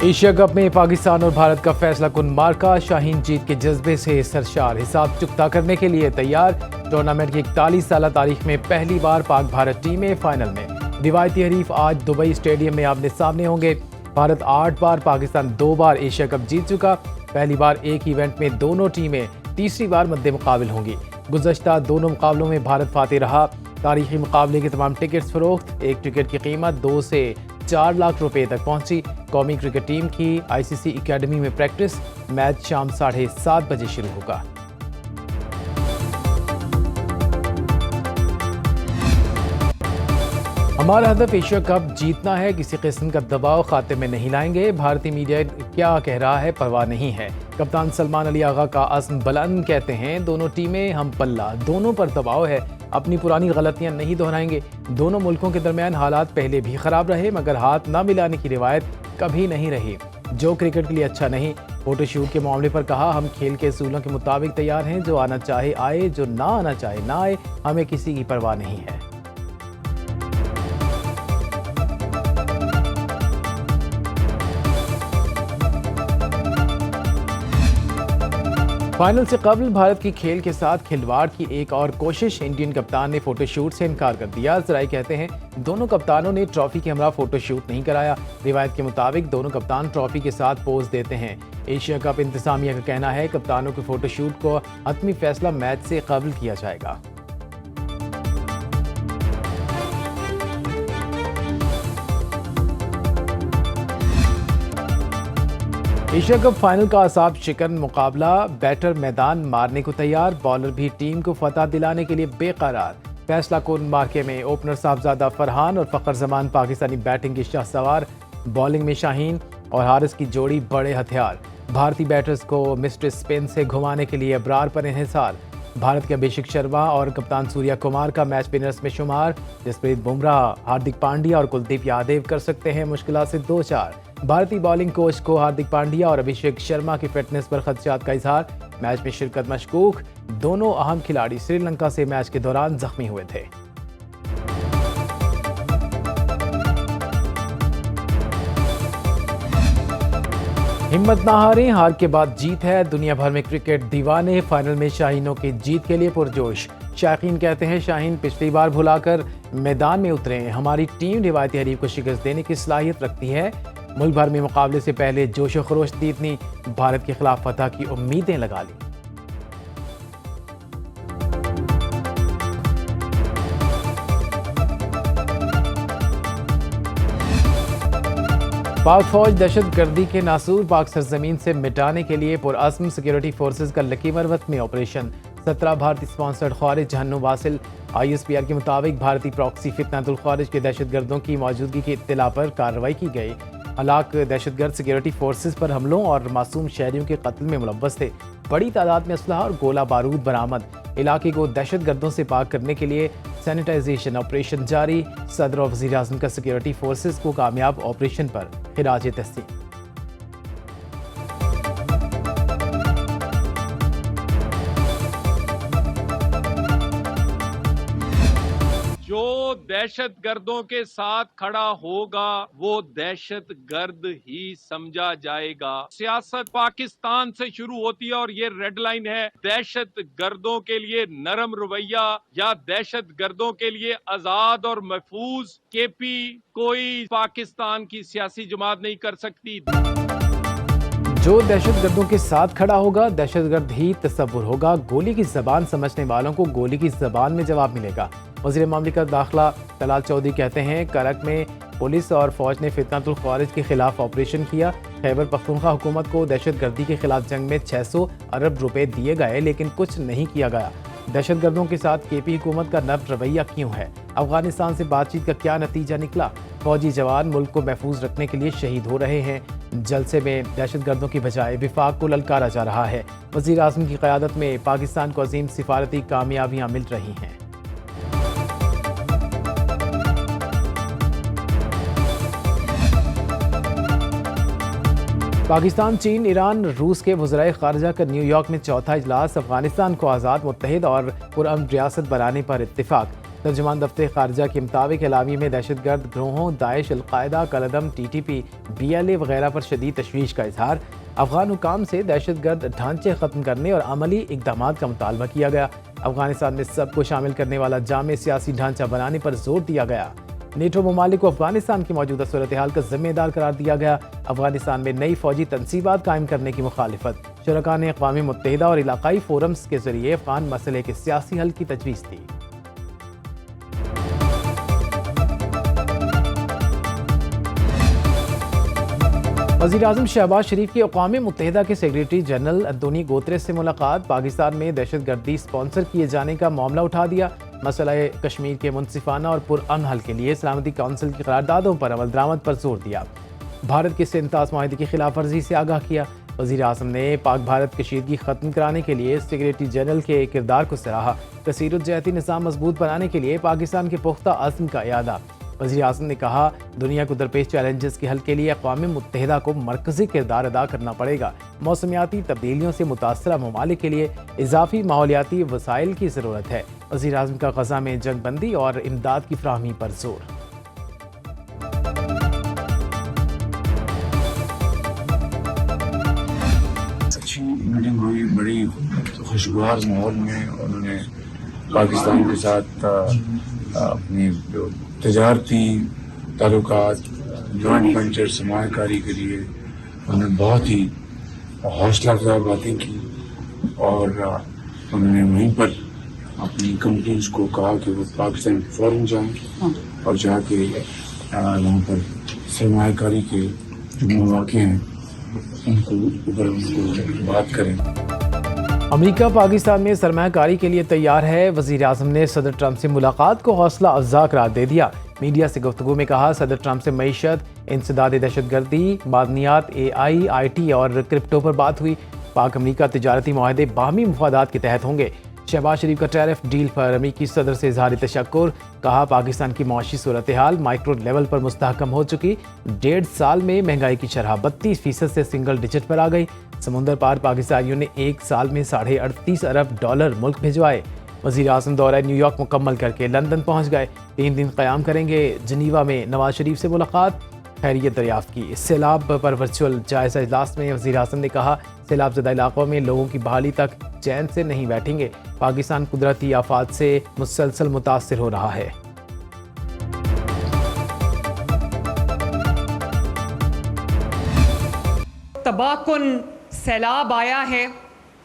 Asia cup में पाकिस्तान और भारत का फैसला कुन मार्का। शाहीन जीत के जज्बे से सरशार, हिसाब चुकता करने के लिए तैयार। टूर्नामेंट की 41 साल तारीख में पहली बार पाक भारत टीमें फाइनल में। रिवायती हरीफ आज दुबई स्टेडियम में आमने सामने होंगे। भारत 8 बार, पाकिस्तान 2 बार एशिया कप जीत चुका। पहली बार एक इवेंट में दोनों टीमें तीसरी बार मद्दे मुकाबिल होंगी। गुज़श्ता दोनों मुकाबलों में भारत फातेह रहा। तारीखी मुकाबले के तमाम टिकट्स फरोख्त। एक टिकट की कीमत 2 से 4 लाख रुपए तक पहुंची। कौमी क्रिकेट टीम की आईसीसी एकेडमी में प्रैक्टिस। मैच शाम 7:30 बजे शुरू होगा। हमारा हदफ एशिया कप जीतना है, किसी किस्म का दबाव खाते में नहीं लाएंगे। भारतीय मीडिया क्या कह रहा है परवाह नहीं है। कप्तान सलमान अली आगा का अज़्म बुलंद, कहते हैं दोनों टीमें हम पल्ला, दोनों पर दबाव है, अपनी पुरानी गलतियां नहीं दोहराएंगे। दोनों मुल्कों के दरमियान हालात पहले भी खराब रहे, मगर हाथ न मिलाने की रिवायत कभी नहीं रही, जो क्रिकेट के लिए अच्छा नहीं। फोटोशूट के मामले पर कहा, हम खेल के असूलों के मुताबिक तैयार हैं, जो आना चाहे आए, जो ना आना चाहे ना आए, हमें किसी की परवाह नहीं है। फाइनल से कबल भारत की खेल के साथ खिलवाड़ की एक और कोशिश। इंडियन कप्तान ने फोटोशूट से इनकार कर दिया। जराई कहते हैं दोनों कप्तानों ने ट्रॉफी के हमरा फोटोशूट नहीं कराया। रिवायत के मुताबिक दोनों कप्तान ट्रॉफी के साथ पोज देते हैं। एशिया कप इंतजामिया का कहना है कप्तानों के फोटोशूट को हतमी फैसला मैच से कबल किया जाएगा। एशिया कप फाइनल का असाब शिकन मुकाबला। बैटर मैदान मारने को तैयार, बॉलर भी टीम को फतह दिलाने के लिए बेकरार। फैसला कुन मार्के में ओपनर साहबजादा फरहान और फखर जमान पाकिस्तानी बैटिंग की शाहसवार। बॉलिंग में शाहीन और हारिस की जोड़ी बड़े हथियार। भारतीय बैटर्स को मिस्टर स्पिन से घुमाने के लिए अबरार पर इन्हिसार। भारत के अभिषेक शर्मा और कप्तान सूर्या कुमार का मैच विनर्स में शुमार। जसप्रीत बुमराह, हार्दिक पांड्या और कुलदीप यादव कर सकते हैं मुश्किल से 2-4। भारतीय बॉलिंग कोच को हार्दिक पांड्या और अभिषेक शर्मा की फिटनेस पर खदशात का इजहार। मैच में शिरकत मशकूक। दोनों अहम खिलाड़ी श्रीलंका से मैच के दौरान जख्मी हुए थे। हिम्मत ना हारें, हार के बाद जीत है। दुनिया भर में क्रिकेट दीवाने फाइनल में शाहीनों की जीत के लिए पुरजोश। शायकीन कहते हैं शाहीन पिछली बार भुलाकर मैदान में उतरे। हमारी टीम रिवायती हरीफ को शिकस्त देने की सलाहियत रखती है। मुल्क भर में मुकाबले से पहले जोश व खरोश जीतनी, भारत के खिलाफ फतह की उम्मीदें लगा ली। पाक फौज दहशत गर्दी के नासूर पाक सरजमीन से मिटाने के लिए पुरअज़्म। सिक्योरिटी फोर्सेज का लकी मरवत में ऑपरेशन। 17 भारतीय स्पॉन्सर्ड ख्वारिज जहन्नुम वासिल। ISPR के मुताबिक भारतीय प्रॉक्सी फितनतुल ख्वारिज के दहशतगर्दों की मौजूदगी की इत्तला पर कार्रवाई की गई। हलाक दहशतगर्द सिक्योरिटी फोर्सेज पर हमलों और मासूम शहरियों के कत्ल में मुलव्वस थे। बड़ी तादाद में असलहा और गोला बारूद बरामद। इलाके को दहशतगर्दों से पाक करने के लिए सैनिटाइजेशन ऑपरेशन जारी। सदर और वज़ीर आज़म का सिक्योरिटी फोर्सेज को कामयाब ऑपरेशन पर खिराज तस्लीम। जो दहशत गर्दों के साथ खड़ा होगा वो दहशत गर्द ही समझा जाएगा। सियासत पाकिस्तान से शुरू होती है और ये रेड लाइन है। दहशत गर्दों के लिए नरम रवैया या दहशत गर्दों के लिए आजाद और महफूज केपी कोई पाकिस्तान की सियासी जमात नहीं कर सकती। जो दहशतगर्दों के साथ खड़ा होगा दहशतगर्द ही तस्वुर होगा। गोली की जबान समझने वालों को गोली की जबान में जवाब मिलेगा। वज़ीर ममलिकत दाखिला तलाल चौधरी कहते हैं करक में पुलिस और फौज ने फितनतुल ख्वारिज के खिलाफ ऑपरेशन किया। खैबर पख्तूनख्वा हुकूमत को दहशतगर्दी के खिलाफ जंग में 600 अरब रुपए दिए गए, लेकिन कुछ नहीं किया गया। दहशतगर्दों के साथ केपी हुकूमत का नर्म रवैया क्यों है? अफगानिस्तान से बातचीत का क्या नतीजा निकला? फौजी जवान मुल्क को महफूज रखने के लिए शहीद हो रहे हैं। जलसे में दहशतगर्दों की बजाय विफाक को ललकारा जा रहा है। वज़ीर आज़म की क़यादत में पाकिस्तान को अजीम सिफारती कामयाबियां मिल रही हैं। पाकिस्तान, चीन, ईरान, रूस के वज़राए ख़ारिजा का न्यूयॉर्क में चौथा इजलास। अफगानिस्तान को आज़ाद, मुत्तहिद और पुरअमन रियासत बनाने पर इत्तिफाक। तर्जुमान दफ्तर खारजा के मुताबिक इलामी में दहशतगर्द ग्रोहों दाइश, अलकायदा, कलदम, TTP, BLA वगैरह पर शदीद तशवीश का इजहार। अफगान हुकाम से दहशतगर्द ढांचे ख़त्म करने और अमली इकदाम का मुतालबा किया गया। अफगानिस्तान में सबको शामिल करने वाला जामे सियासी ढांचा बनाने पर जोर दिया गया। नेटो ममालिक को अफगानिस्तान की मौजूदा सूरत हाल का जिम्मेदार करार दिया गया। अफगानिस्तान में नई फौजी तनसीबात कायम करने की मुखालिफत। शुरका ने अक़वाम मुत्तहिदा और इलाकाई फोरम्स के जरिए अफगान मसले के सियासी हल की तजवीज़ दी। वज़ीर-ए-आज़म शहबाज शरीफ की अक़वाम मुत्तहिदा के सेक्रेटरी जनरल अंतोनियो गुतेरेस से मुलाकात। पाकिस्तान में दहशतगर्दी स्पॉन्सर किए जाने का मामला उठा दिया। मसला कश्मीर के मुनसिफाना और पुरअमन हल के लिए सलामती काउंसिल की करारदादों पर अमल दरामद पर जोर दिया। भारत के सिंतास माहिदे की खिलाफ वर्जी से आगाह किया। वज़ीर-ए-आज़म ने पाक भारत कशीदगी ख़त्म कराने के लिए सेक्रेटरी जनरल के किरदार को सराहा। कसीरुज्जहती निज़ाम मजबूत बनाने के लिए पाकिस्तान के पुख्ता अज़्म का इयादा। वज़ीर-ए-आज़म ने कहा, दुनिया को दरपेश चैलेंजेस के हल के लिए अक़वाम मुत्तहिदा को मरकज़ी किरदार अदा करना पड़ेगा। मौसमियाती तब्दीलियों से मुतासरा ममालिक के लिए इजाफी माहौलियाती वसाइल की ज़रूरत है। वज़ीर-ए-आज़म का गज़ा में जंगबंदी और इमदाद की फ्राहमी पर जोर। अच्छी मीटिंग हुई, बड़ी खुशगवार माहौल में। उन्होंने पाकिस्तान के साथ अपनी जो तजारती ताल्लुकात, जॉइंट वेंचर, सरमायाकारी के लिए उन्होंने बहुत ही हौसला अफजा बातें की और उन्होंने वहीं पर अपनी कंपनीज को कहा कि वो पाकिस्तान फ़ौरन जाएं और जाके वहाँ पर सरमायाकारी के जो मौके हैं उनको बात करें। अमेरिका पाकिस्तान में सरमायाकारी के लिए तैयार है। वज़ीर-ए-आज़म ने सदर ट्रंप से मुलाकात को हौसला अफ़ज़ा करार दे दिया। मीडिया से गुफ्तगू में कहा, सदर ट्रंप से मईशत, इंसदाद दहशतगर्दी, मादनियात, AI, IT और क्रिप्टो पर बात हुई। पाक अमेरिका तिजारती माहदे बाहमी मुफादात के तहत होंगे। शहबाज शरीफ का टैरिफ डील पर अमेरिकी सदर से इज़हार तशक्कुर। कहा, पाकिस्तान की मौशी सूरत हाल माइक्रो लेवल पर मुस्तहकम हो चुकी। 1.5 साल में महंगाई की शरह 32% से सिंगल डिजिट पर आ गई। समुंदर पार पाकिस्तानियों ने 1 साल में $38.5 अरब मुल्क भिजवाए। वज़ीर-ए-आज़म दौरा न्यूयॉर्क मुकम्मल करके लंदन पहुंच गए। 3 दिन क़याम करेंगे। जनीवा में नवाज शरीफ से मुलाकात, खैरियत दरियाफ्त की। सैलाब पर वर्चुअल जायज़ा इजलास में वज़ीर-ए-आज़म ने कहा, सैलाब ज़दा इलाकों में लोगों की बहाली तक चैन से नहीं बैठेंगे। पाकिस्तान कुदरती आफात से मुसलसल मुतासिर हो रहा है। तबाहकुन सैलाब आया है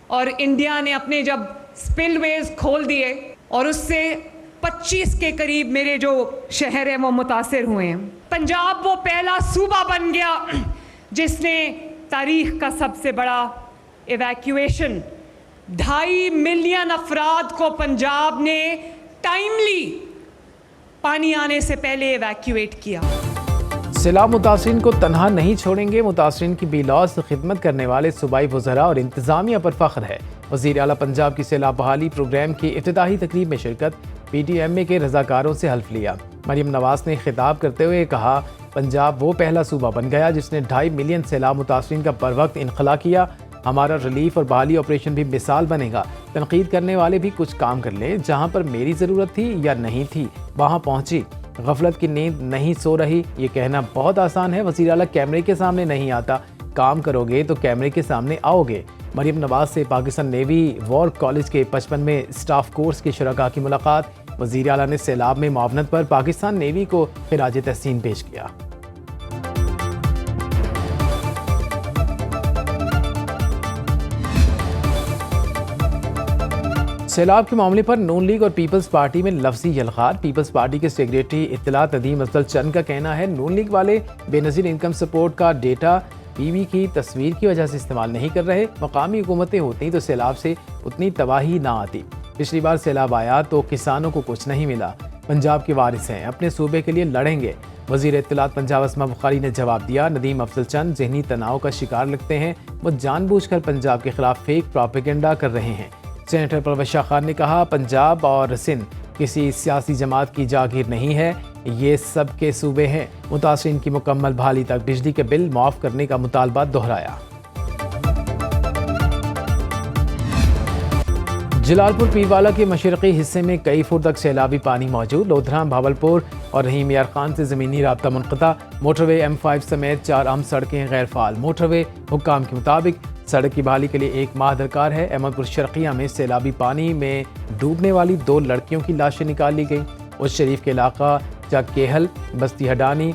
और इंडिया ने अपने जब स्पिलवेज खोल दिए और उससे 25 के करीब मेरे जो शहर हैं वो मुतासिर हुए हैं। पंजाब वो पहला सूबा बन गया जिसने तारीख का सबसे बड़ा इवैक्यूएशन 2.5 मिलियन अफराद को पंजाब ने टाइमली पानी आने से पहले इवैक्यूएट किया। सैलाब मुतासरीन को तनहा नहीं छोड़ेंगे। मुतासरीन की बेलौस खिदमत करने वाले सूबाई वज़रा और इंतज़ामिया पर फ़ख्र है। वज़ीर आला पंजाब की सैलाब बहाली प्रोग्राम की इफ्तिताही तकरीब में शिरकत। PTMA के रज़ाकारों से हल्फ लिया। मरियम नवाज़ ने खिताब करते हुए कहा, पंजाब वो पहला सूबा बन गया जिसने 2.5 मिलियन सैलाब मुतासरीन का बर वक्त इनखला किया। हमारा रिलीफ और बहाली ऑपरेशन भी मिसाल बनेगा। तनकीद करने वाले भी कुछ काम कर लें। जहाँ पर मेरी ज़रूरत थी या नहीं थी वहाँ पहुँची। गफलत की नींद नहीं सो रही, ये कहना बहुत आसान है। वज़ीर आला कैमरे के सामने नहीं आता, काम करोगे तो कैमरे के सामने आओगे। मरियम नवाज से पाकिस्तान नेवी वॉर कॉलेज के 55वें स्टाफ कोर्स के शुरका की मुलाकात। वज़ीर आला ने सैलाब में मुआवनत पर पाकिस्तान नेवी को खिराज तहसीन पेश किया। सैलाब के मामले पर नून लीग और पीपल्स पार्टी में लफ्जी यलगार। पीपल्स पार्टी के सेक्रेटरी इत्तलात नदीम अफजल चंद का कहना है, नून लीग वाले बेनज़ीर इनकम सपोर्ट का डेटा PV की तस्वीर की वजह से इस्तेमाल नहीं कर रहे। मकामी हुकूमतें होती तो सैलाब से उतनी तबाही ना आती। पिछली बार सैलाब आया तो किसानों को कुछ नहीं मिला। पंजाब के वारिस हैं, अपने सूबे के लिए लड़ेंगे। वज़ीर इत्तलात पंजाब अस्मा बुखारी ने जवाब दिया, नदीम अफजल चंद ज़हनी तनाव का शिकार लगते हैं। वो जानबूझकर पंजाब के खिलाफ फेक प्रोपेगेंडा कर रहे हैं। सेनेटर परवेज़ शाह खान ने कहा, पंजाब और सिंध किसी सियासी जमात की जागीर नहीं है, ये सब के सूबे हैं। मुतासरीन की मुकम्मल बहाली तक बिजली के बिल माफ़ करने का मुतालबा दोहराया। जलालपुर पीरवाला के मशरक़ी हिस्से में कई फुट तक सैलाबी पानी मौजूद। लोधरा, भावलपुर और रहीम यार खान से ज़मीनी राब्ता मुनक़ता। मोटरवे M5 समेत 4 अहम सड़कें गैर फाल। मोटरवे हुक्काम के मुताबिक सड़क की बहाली के लिए 1 माह दरकार है। अहमदपुर शर्क़िया में सैलाबी पानी में डूबने वाली 2 लड़कियों की लाशें निकाल ली गई। उस शरीफ के इलाका चकेहल, बस्ती हडानी,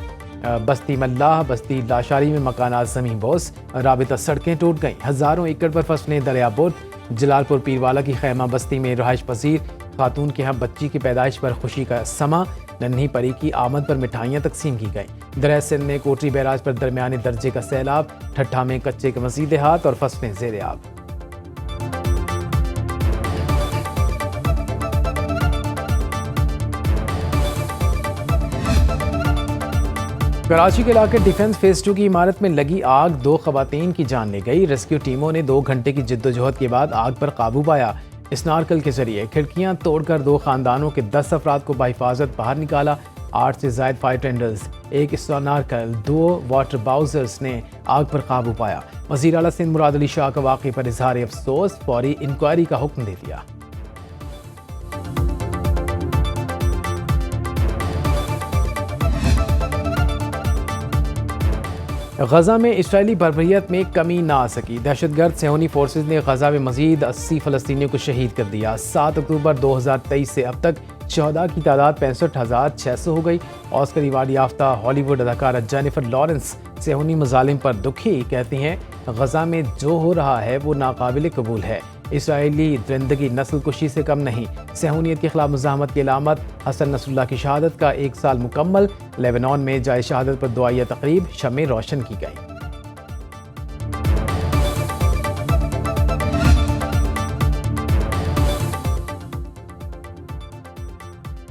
बस्ती मल्लाह, बस्ती लाशारी में मकानात ज़मीन बोस, राबिता सड़कें टूट गईं। हज़ारों एकड़ पर फसलें दरियाबुर। जलालपुर पीरवाला की खैमा बस्ती में रहायश पजीर खातून के यहाँ बच्ची की पैदाइश पर खुशी का समा। नन्ही परी की आमद पर मिठाइयाँ तकसीम की गईं। दरिया सिंध में कोटरी बैराज पर दरमियाने दर्जे का सैलाब। ठट्ठा में कच्चे के मज़ीद हाथ और फसलें ज़ेर आब। कराची के इलाके डिफेंस फेज 2 की इमारत में लगी आग 2 खवातीन की जान ले गई। रेस्क्यू टीमों ने 2 घंटे की जद्दोजहद के बाद आग पर काबू पाया। स्नार्कल के जरिए खिड़कियां तोड़कर 2 खानदानों के 10 अफराद को बाहिफाजत बाहर निकाला। 8 से ज़ायद फायर टेंडर्स, 1 स्नार्कल, 2 वाटर बाउजर्स ने आग पर काबू पाया। वज़ीर आला सिंध मुराद अली शाह का वाक़े पर इजहार अफसोस, फौरी इंक्वायरी का हुक्म दे दिया। गजा में इसराइली बर्बरियत में कमी ना आ सकी। दहशतगर्द सेहूनी फोर्सेज ने गजा में मजीद 80 फ़लस्तीनियों को शहीद कर दिया। 7 अक्टूबर 2023 से अब तक शहदा की तादाद 65,600 हो गई। ऑस्कर अवार्ड याफ्ता हॉलीवुड अदाकारा जेनिफर लॉरेंस सेहूनी मजालिम पर दुखी, कहती हैं गजा में जो हो रहा है वो नाकाबिल कबूल है। इसराइली दरिंदगी नस्ल कुशी से कम नहीं। सेहूनियत के खिलाफ मुज़ाहमत की अलामत। हसन नसरुल्लाह की शहादत का 1 साल मुकम्मल। लेबनान में जाए शहादत पर दुआया तकरीब, शम्में रोशन की गई।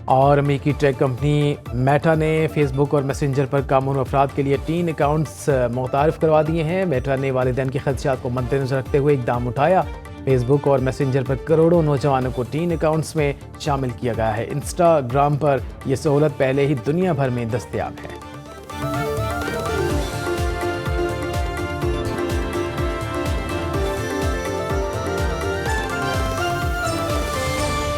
और अमेरिकी टेक कंपनी मेटा ने फेसबुक और मैसेंजर पर कामून अफराद के लिए 3 अकाउंट्स मुतारिफ करवा दिए हैं। मेटा ने वालिदैन के खदशात को मद्देनजर रखते हुए इकदाम उठाया। फेसबुक और मैसेंजर पर करोड़ों नौजवानों को 3 अकाउंट्स में शामिल किया गया है। इंस्टाग्राम पर यह सहूलत पहले ही दुनिया भर में दस्तयाब है।